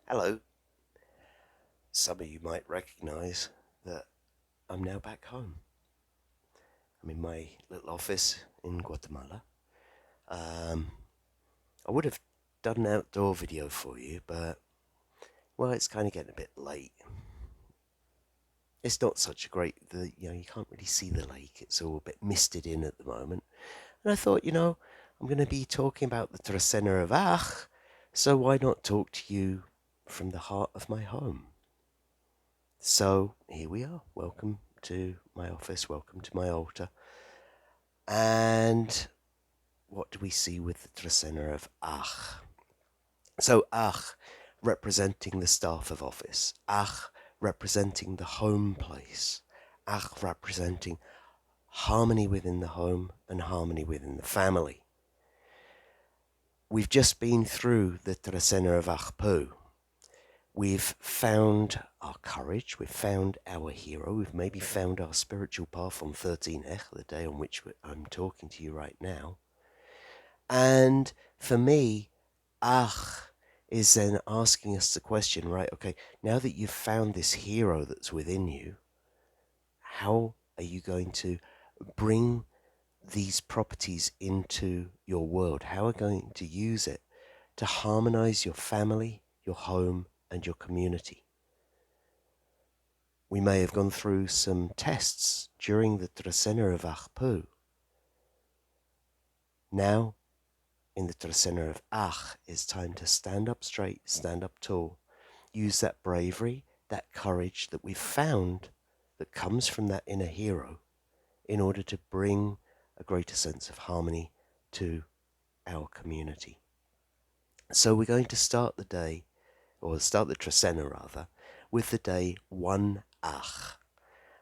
Hello. Some of you might recognize that I'm now back home. I'm in my little office in Guatemala. Um, I would have done an outdoor video for you, but well, it's kind of getting a bit late. It's not such a great, you can't really see the lake. It's all a bit misted in at the moment. And I thought, I'm going to be talking about the Trecena of Ach, so why not talk to you from the heart of my home? So here we are. Welcome to my office. Welcome to my altar. And what do we see with the Trecena of Ach? So Ach representing the staff of office. Ach representing the home place. Ach representing harmony within the home and harmony within the family. We've just been through the Trecena of Achpu. We've found our courage, we've found our hero, we've maybe found our spiritual path on 13 Ech, the day on which I'm talking to you right now. And for me, Ach is then asking us the question, right, okay, now that you've found this hero that's within you, how are you going to bring these properties into your world? How are you going to use it to harmonize your family, your home, and your community? We may have gone through some tests during the Trecena of Achpu. Now, in the Trecena of Ach, it's time to stand up straight, stand up tall, use that bravery, that courage that we've found that comes from that inner hero in order to bring a greater sense of harmony to our community. So we're going to start the day, or start the Trecena rather, with the day 1 Ach.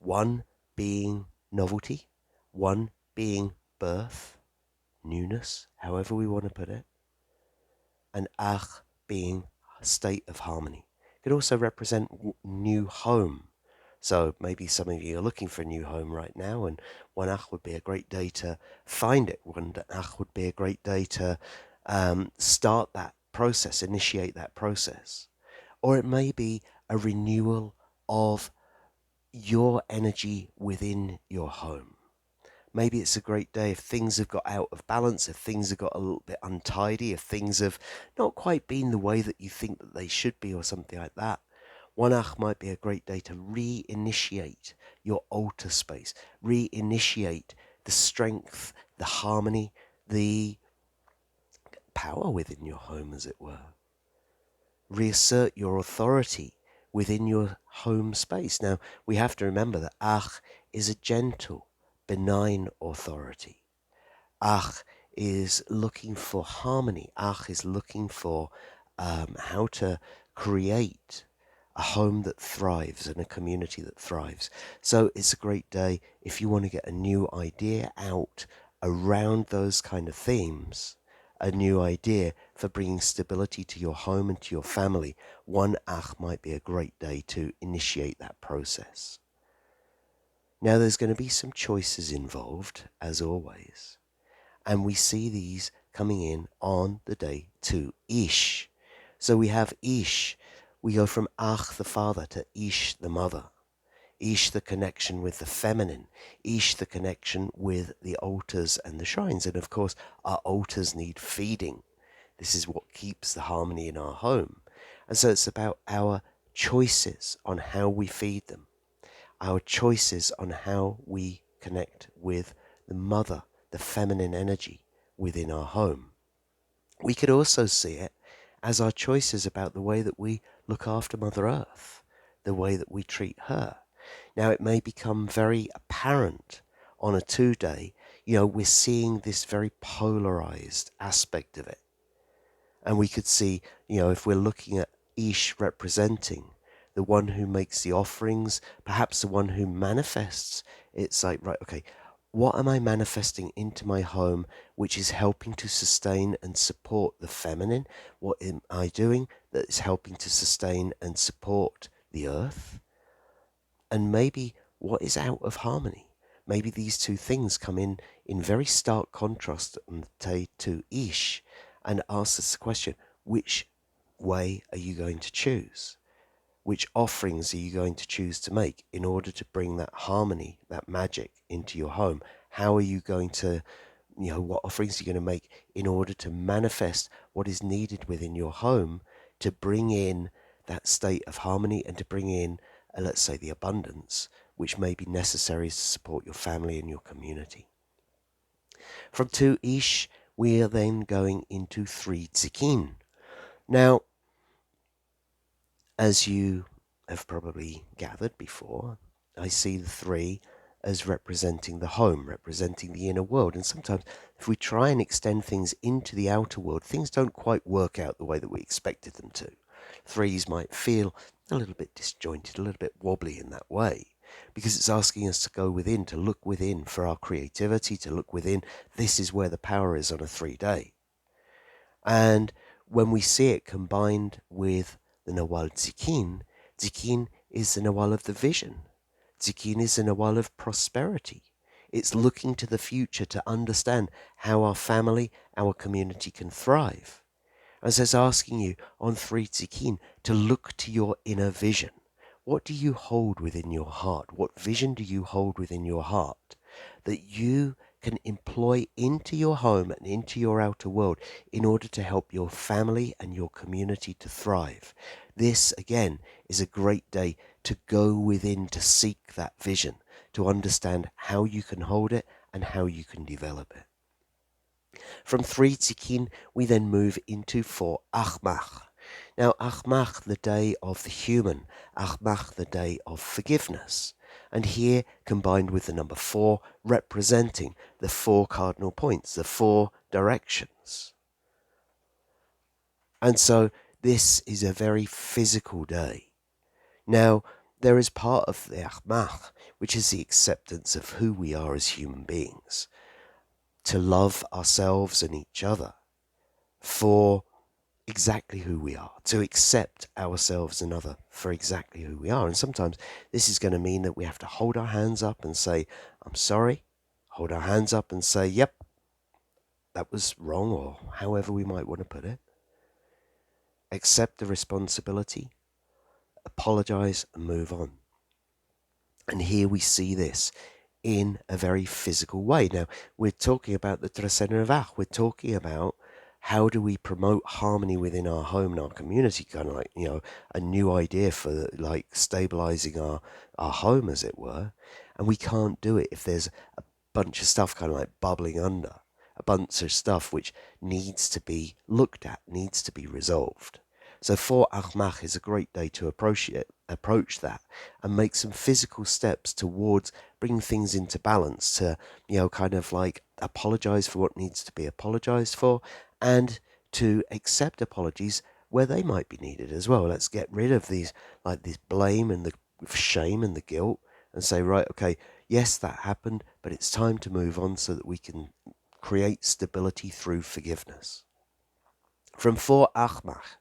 1 being novelty, 1 being birth, newness, however we want to put it, and Ach being a state of harmony. It could also represent new home. So maybe some of you are looking for a new home right now, and 1 Ach would be a great day to find it. 1 Ach would be a great day to start that process, initiate that process. Or it may be a renewal of your energy within your home. Maybe it's a great day if things have got out of balance, if things have got a little bit untidy, if things have not quite been the way that you think that they should be, or something like that. 1 Ach might be a great day to reinitiate your altar space, reinitiate the strength, the harmony, the power within your home, as it were. Reassert your authority within your home space. Now, we have to remember that Ach is a gentle, benign authority. Ach is looking for harmony. Ach is looking for how to create a home that thrives and a community that thrives. So it's a great day if you want to get a new idea out around those kind of themes, a new idea for bringing stability to your home and to your family. 1 Ach might be a great day to initiate that process. Now there's going to be some choices involved, as always. And we see these coming in on the day 2 Ish. So we have Ish. We go from Ach, the father, to Ish, the mother. Ish, the connection with the feminine. Ish, the connection with the altars and the shrines. And of course, our altars need feeding. This is what keeps the harmony in our home. And so it's about our choices on how we feed them, our choices on how we connect with the mother, the feminine energy within our home. We could also see it as our choices about the way that we look after Mother Earth, the way that we treat her. Now, it may become very apparent on a 2-day, we're seeing this very polarized aspect of it. And we could see, if we're looking at Ish representing the one who makes the offerings, perhaps the one who manifests, it's like, right, okay, what am I manifesting into my home which is helping to sustain and support the feminine? What am I doing that is helping to sustain and support the earth? And maybe what is out of harmony? Maybe these two things come in very stark contrast on the day to Ish, and ask us the question, which way are you going to choose? Which offerings are you going to choose to make in order to bring that harmony, that magic into your home? How are you going to, what offerings are you going to make in order to manifest what is needed within your home to bring in that state of harmony and to bring in, let's say, the abundance which may be necessary to support your family and your community. From 2 Ish, we are then going into 3 Tzikin. Now, as you have probably gathered before, I see the 3 as representing the home, representing the inner world. And sometimes if we try and extend things into the outer world, things don't quite work out the way that we expected them to. 3s might feel a little bit disjointed, a little bit wobbly in that way, because it's asking us to go within, to look within for our creativity, to look within. This is where the power is on a 3-day. And when we see it combined with the Nawal Tzikin, Tzikin is the Nawal of the vision. Tzikin is the Nawal of prosperity. It's looking to the future to understand how our family, our community can thrive. As it's asking you on 3 Tzikin to look to your inner vision. What do you hold within your heart? What vision do you hold within your heart that you can employ into your home and into your outer world in order to help your family and your community to thrive? This, again, is a great day to go within to seek that vision, to understand how you can hold it and how you can develop it. From 3 Tzikin, we then move into 4 Achmach. Now, Achmach, the day of the human, Achmach, the day of forgiveness. And here, combined with the number 4, representing the 4 cardinal points, the 4 directions. And so, this is a very physical day. Now, there is part of the Achmach, which is the acceptance of who we are as human beings, to love ourselves and each other for exactly who we are, to accept ourselves and other for exactly who we are. And sometimes this is going to mean that we have to hold our hands up and say, I'm sorry, hold our hands up and say, yep, that was wrong, or however we might want to put it. Accept the responsibility, apologize, and move on. And here we see this in a very physical way. Now, we're talking about the Trecena of Ach. We're talking about how do we promote harmony within our home and our community, kind of like, a new idea for like stabilizing our home, as it were. And we can't do it if there's a bunch of stuff kind of like bubbling under, a bunch of stuff which needs to be looked at, needs to be resolved. So 4 Achmach is a great day to approach that and make some physical steps towards bringing things into balance, to, kind of like apologize for what needs to be apologized for, and to accept apologies where they might be needed as well. Let's get rid of these, like this blame and the shame and the guilt, and say, right, okay, yes, that happened, but it's time to move on so that we can create stability through forgiveness. From 4 Achmach,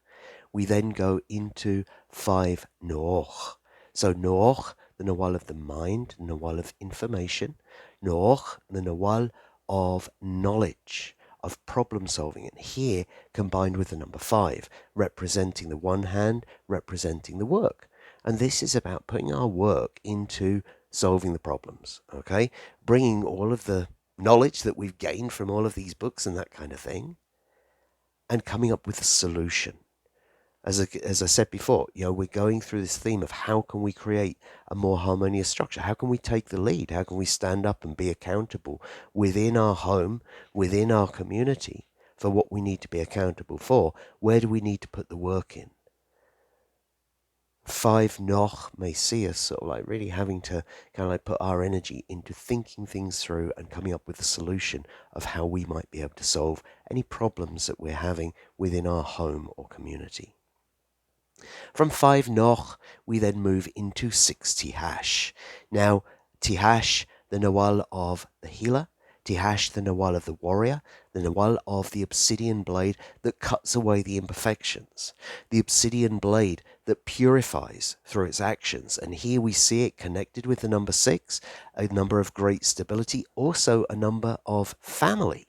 we then go into 5 Noach. So Noach, the Nawal of the mind, Nawal of information. Noach, the Nawal of knowledge, of problem solving. And here, combined with the number 5, representing the one hand, representing the work. And this is about putting our work into solving the problems, okay? Bringing all of the knowledge that we've gained from all of these books and that kind of thing, and coming up with a solution. As I said before, we're going through this theme of how can we create a more harmonious structure? How can we take the lead? How can we stand up and be accountable within our home, within our community, for what we need to be accountable for? Where do we need to put the work in? 5 Noch may see us sort of like really having to kind of like put our energy into thinking things through and coming up with a solution of how we might be able to solve any problems that we're having within our home or community. From 5 Noch, we then move into 6 Tihash. Now, Tihash, the Nawal of the healer, Tihash, the Nawal of the warrior, the Nawal of the obsidian blade that cuts away the imperfections, the obsidian blade that purifies through its actions. And here we see it connected with the number 6, a number of great stability, also a number of family.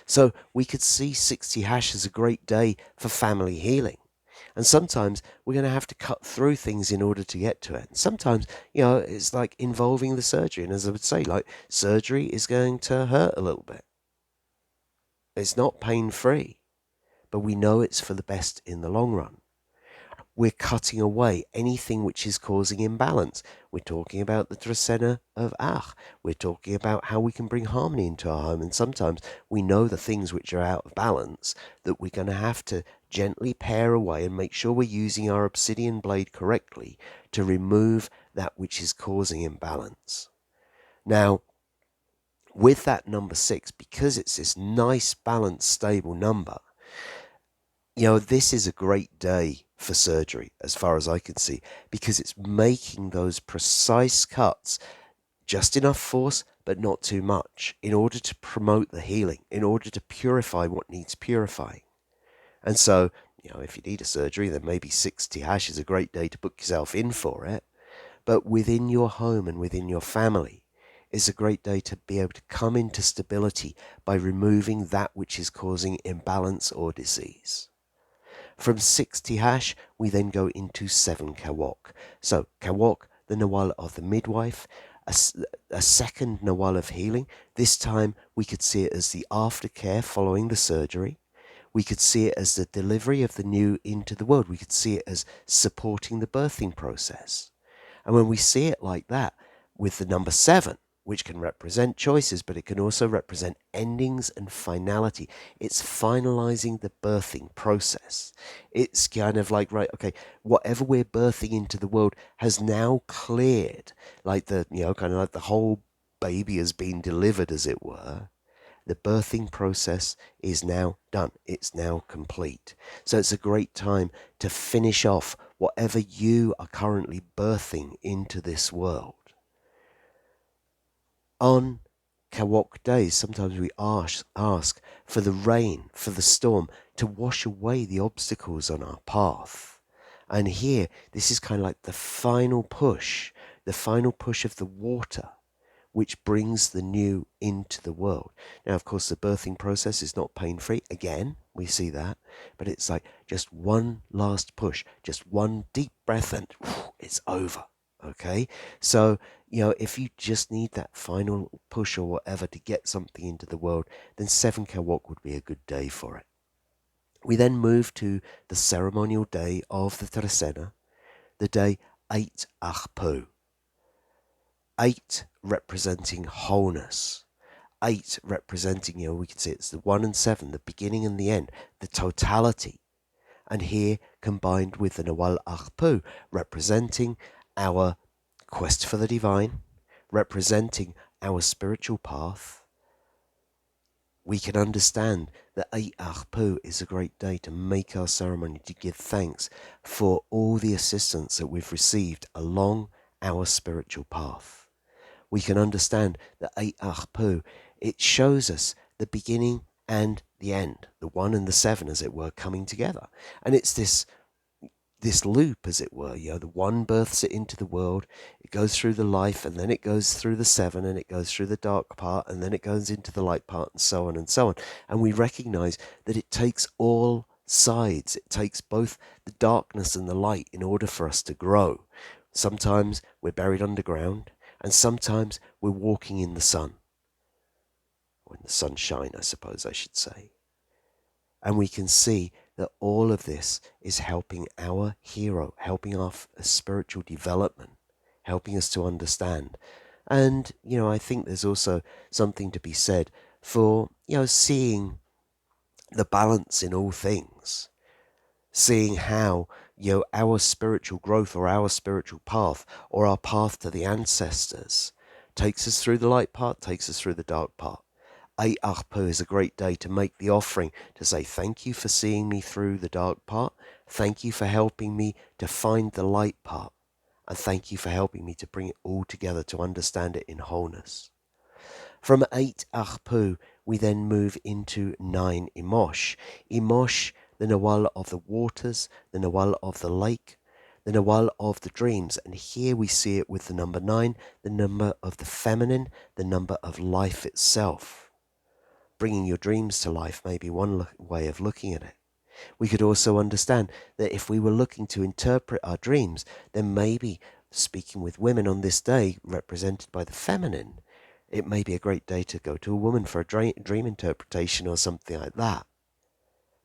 So we could see 6 Tihash as a great day for family healing. And sometimes we're going to have to cut through things in order to get to it. And sometimes, it's like involving the surgery. And as I would say, like surgery is going to hurt a little bit. It's not pain-free, but we know it's for the best in the long run. We're cutting away anything which is causing imbalance. We're talking about the Trecena of Ach. We're talking about how we can bring harmony into our home. And sometimes we know the things which are out of balance that we're going to have to gently pare away and make sure we're using our obsidian blade correctly to remove that which is causing imbalance. Now, with that number 6, because it's this nice, balanced, stable number, this is a great day for surgery, as far as I can see, because it's making those precise cuts, just enough force, but not too much, in order to promote the healing, in order to purify what needs purifying. And so, if you need a surgery, then maybe 6 Q'ij is a great day to book yourself in for it. But within your home and within your family is a great day to be able to come into stability by removing that which is causing imbalance or disease. From 6 Q'ij, we then go into 7 Kawok. So, Kawok, the Nawal of the midwife, a second Nawal of healing. This time, we could see it as the aftercare following the surgery. We could see it as the delivery of the new into the world. We could see it as supporting the birthing process. And when we see it like that, with the number 7, which can represent choices, but it can also represent endings and finality. It's finalizing the birthing process. It's kind of like, right, okay, whatever we're birthing into the world has now cleared, like kind of like the whole baby has been delivered, as it were. The birthing process is now done. It's now complete. So it's a great time to finish off whatever you are currently birthing into this world. On Kawok days, sometimes we ask for the rain, for the storm, to wash away the obstacles on our path. And here, this is kind of like the final push of the water, which brings the new into the world. Now, of course, the birthing process is not pain-free. Again, we see that. But it's like just one last push, just one deep breath, and it's over. Okay? So, if you just need that final push or whatever to get something into the world, then 7 Kawok would be a good day for it. We then move to the ceremonial day of the Trecena, the day 8 Achpu. 8 representing wholeness. 8 representing, we can see it's the 1 and 7, the beginning and the end, the totality. And here combined with the Nawal Achpu, representing our quest for the divine, representing our spiritual path, we can understand that 8 Achpu is a great day to make our ceremony, to give thanks for all the assistance that we've received along our spiritual path. We can understand that 8 Achpu, it shows us the beginning and the end, the 1 and the 7, as it were, coming together. And it's this loop, as it were, the 1 births it into the world, it goes through the life, and then it goes through the 7, and it goes through the dark part, and then it goes into the light part, and so on and so on. And we recognize that it takes all sides. It takes both the darkness and the light in order for us to grow. Sometimes we're buried underground, and sometimes we're walking in the sun, or in the sunshine, I suppose I should say. And we can see that all of this is helping our hero, helping our spiritual development, helping us to understand. And, I think there's also something to be said for, seeing the balance in all things, seeing how, our spiritual growth or our spiritual path or our path to the ancestors takes us through the light part, takes us through the dark part. 8 Achpu is a great day to make the offering, to say thank you for seeing me through the dark part, thank you for helping me to find the light part, and thank you for helping me to bring it all together to understand it in wholeness. From 8 Achpu, we then move into 9 Imosh. Imosh, the Nawal of the waters, the Nawal of the lake, the Nawal of the dreams. And here we see it with the number 9, the number of the feminine, the number of life itself. Bringing your dreams to life may be one way of looking at it. We could also understand that if we were looking to interpret our dreams, then maybe speaking with women on this day, represented by the feminine, it may be a great day to go to a woman for a dream interpretation or something like that.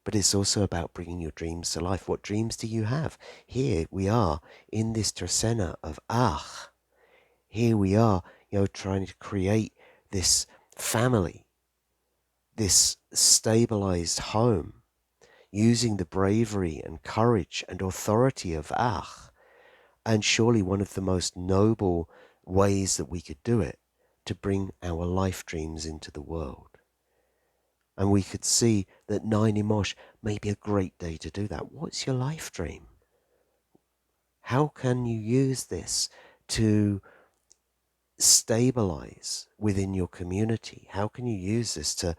But it's also about bringing your dreams to life. What dreams do you have? Here we are in this Trecena of Ach. Here we are, trying to create this family, this stabilized home, using the bravery and courage and authority of Ach. And surely one of the most noble ways that we could do it, to bring our life dreams into the world. And we could see that 9 Imosh may be a great day to do that. What's your life dream? How can you use this to stabilize within your community? How can you use this to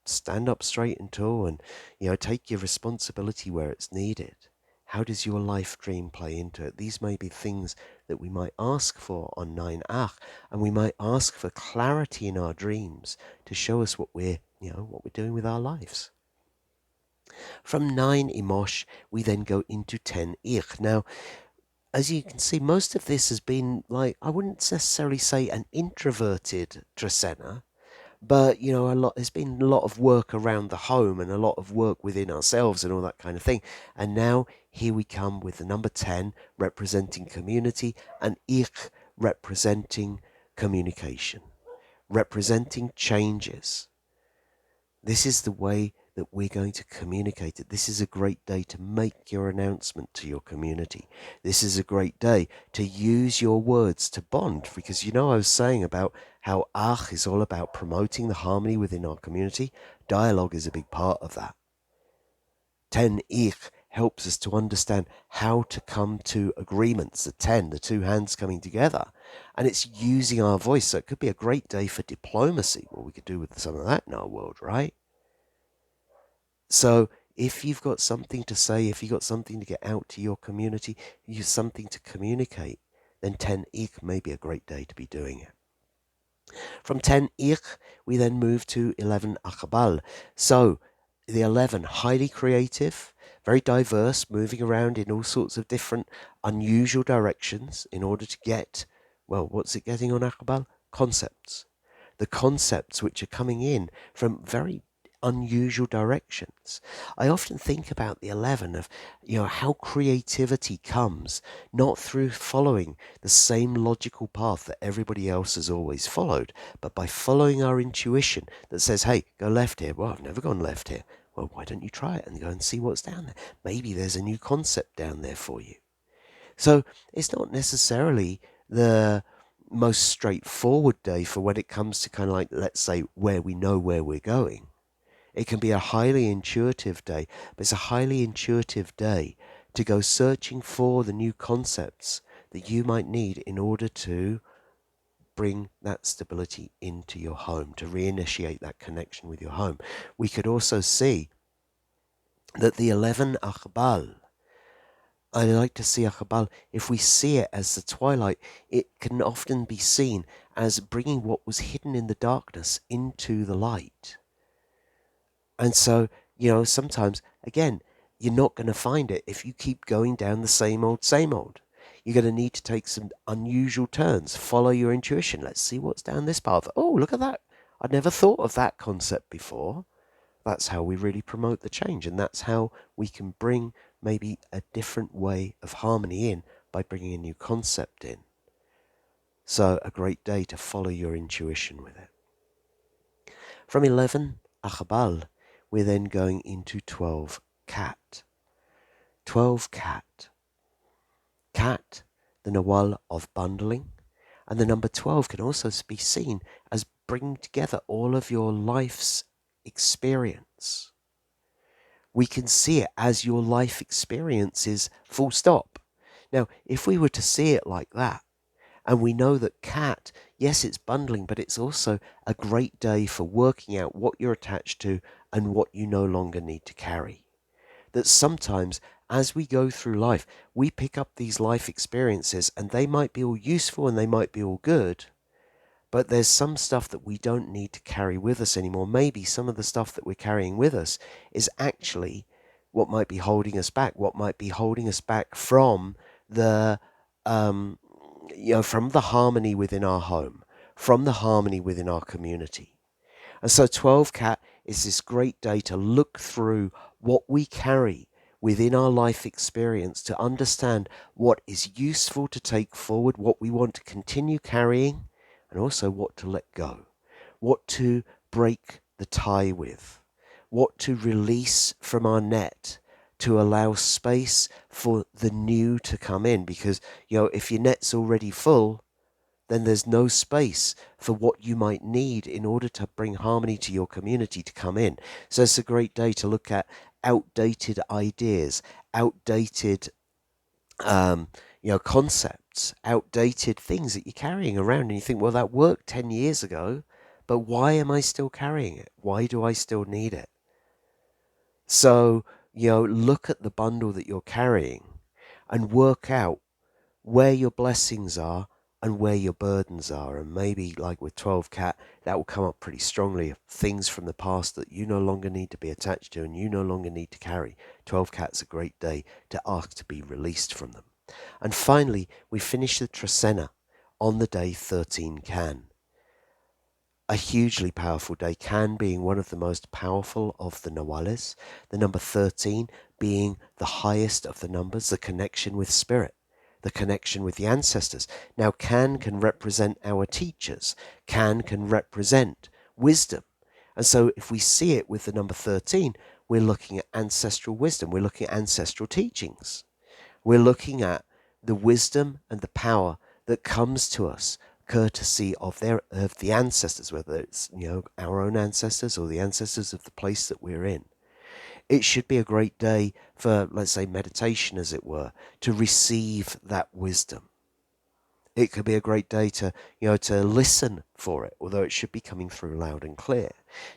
stand up straight and tall and, take your responsibility where it's needed? How does your life dream play into it? These may be things that we might ask for on 9 Ach, and we might ask for clarity in our dreams to show us what we're doing with our lives. From 9 Imosh, we then go into 10 Ich. Now, as you can see, most of this has been I wouldn't necessarily say an introverted Trecena, but there's been a lot of work around the home and a lot of work within ourselves and all that kind of thing. And now here we come with the number 10 representing community, and Ich representing communication, representing changes. This is the way that we're going to communicate it. This is a great day to make your announcement to your community. This is a great day to use your words to bond, because I was saying about how Ach is all about promoting the harmony within our community. Dialogue is a big part of that. 10 Ich helps us to understand how to come to agreements. The 10, the two hands coming together, and it's using our voice. So it could be a great day for diplomacy. Well, we could do with some of that in our world, right? So if you've got something to say, if you've got something to get out to your community, you've something to communicate, then 10 Ich may be a great day to be doing it. From 10 Ich, we then move to 11 Achabal. So the 11, highly creative, very diverse, moving around in all sorts of different unusual directions in order to get, what's it getting on Achabal? Concepts. The concepts which are coming in from very unusual directions. I often think about the 11 of, how creativity comes not through following the same logical path that everybody else has always followed, but by following our intuition that says, hey, go left here. Well, I've never gone left here. Well, why don't you try it and go and see what's down there? Maybe there's a new concept down there for you. So it's not necessarily the most straightforward day for when it comes to kind of let's say, where we know where we're going. It can be a highly intuitive day, but it's a highly intuitive day to go searching for the new concepts that you might need in order to bring that stability into your home, to reinitiate that connection with your home. We could also see that the 11 Achabal, I like to see Achabal, if we see it as the twilight, it can often be seen as bringing what was hidden in the darkness into the light. And so, sometimes, again, you're not going to find it if you keep going down the same old, same old. You're going to need to take some unusual turns, follow your intuition. Let's see what's down this path. Oh, look at that. I'd never thought of that concept before. That's how we really promote the change. And that's how we can bring maybe a different way of harmony in by bringing a new concept in. So a great day to follow your intuition with it. From 11, Achabal, we're then going into 12, Cat. 12, Cat. Cat, the Nawal of bundling. And the number 12 can also be seen as bringing together all of your life's experience. We can see it as your life experiences, full stop. Now, if we were to see it like that, and we know that Cat, yes, it's bundling, but it's also a great day for working out what you're attached to and what you no longer need to carry. That sometimes, as we go through life, we pick up these life experiences, and they might be all useful and they might be all good, but there's some stuff that we don't need to carry with us anymore. Maybe some of the stuff that we're carrying with us is actually what might be holding us back, what might be holding us back from the from the harmony within our home, from the harmony within our community. And so 12 Cat is this great day to look through what we carry within our life experience to understand what is useful to take forward, what we want to continue carrying, and also what to let go, what to break the tie with, what to release from our net to allow space for the new to come in. Because, if your net's already full, then there's no space for what you might need in order to bring harmony to your community to come in. So it's a great day to look at outdated ideas, outdated concepts, outdated things that you're carrying around, and you think, well, that worked 10 years ago, but why am I still carrying it? Why do I still need it? So, look at the bundle that you're carrying and work out where your blessings are and where your burdens are. And maybe, like with 12 Cat, that will come up pretty strongly. Things from the past that you no longer need to be attached to and you no longer need to carry. 12 Cat's a great day to ask to be released from them. And finally, we finish the Trecena on the day 13 Can. A hugely powerful day, Can being one of the most powerful of the Nawales, the number 13 being the highest of the numbers, the connection with spirit, the connection with the ancestors. Now, can represent our teachers. Can represent wisdom. And so if we see it with the number 13, we're looking at ancestral wisdom. We're looking at ancestral teachings. We're looking at the wisdom and the power that comes to us courtesy of the ancestors, whether it's our own ancestors or the ancestors of the place that we're in. It should be a great day for, let's say, meditation, as it were, to receive that wisdom. It could be a great day to listen for it, although it should be coming through loud and clear.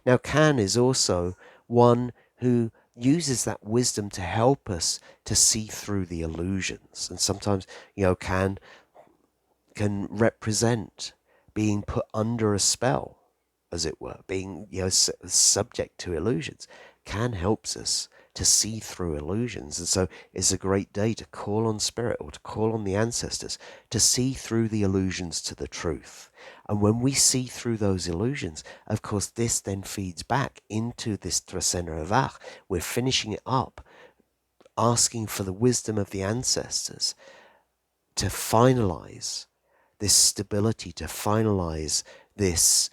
Now, Can is also one who uses that wisdom to help us to see through the illusions. And sometimes, can represent being put under a spell, as it were, being subject to illusions. Can helps us to see through illusions. And so it's a great day to call on spirit or to call on the ancestors to see through the illusions to the truth. And when we see through those illusions, of course, this then feeds back into this Trecena of Ach. We're finishing it up, asking for the wisdom of the ancestors to finalize this stability, to finalize this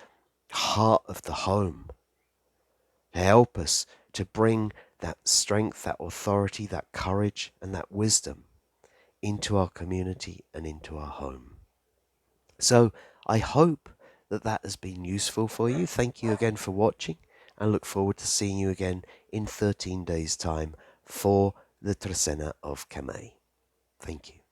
heart of the home, to help us to bring that strength, that authority, that courage, and that wisdom into our community and into our home. So I hope that has been useful for you. Thank you again for watching, and look forward to seeing you again in 13 days' time for the Trecena of Kamei. Thank you.